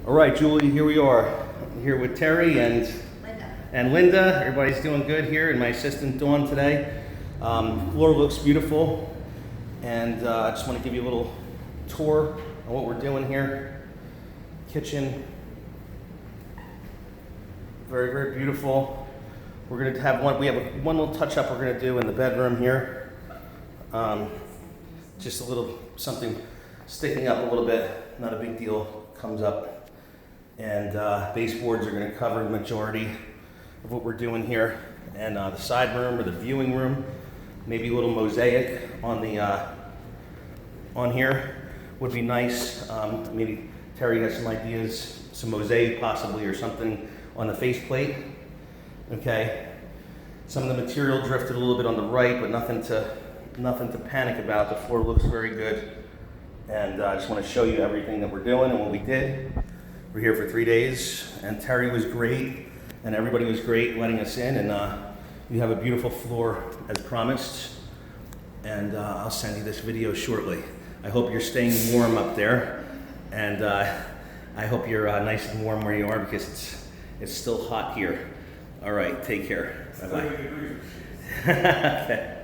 All right, Julie, here we are. I'm here with Terry and Linda. Everybody's doing good here, and my assistant Dawn today. Floor looks beautiful, and I just want to give you a little tour on what we're doing here. Kitchen, very, very beautiful. We're going to have we have one little touch up we're going to do in the bedroom here. Just a little something sticking up a little bit, not a big deal, comes up. And baseboards are going to cover the majority of what we're doing here. And the side room or the viewing room, maybe a little mosaic on the on here would be nice. Maybe Terry has some ideas, some mosaic possibly or something on the faceplate. Okay. Some of the material drifted a little bit on the right, but nothing to panic about. The floor looks very good. And I just want to show you everything that we're doing and what we did. We're here for 3 days, and Terry was great, and everybody was great letting us in, and you have a beautiful floor as promised, and I'll send you this video shortly. I hope you're staying warm up there, and I hope you're nice and warm where you are, because it's still hot here. All right, take care. Bye-bye. Okay.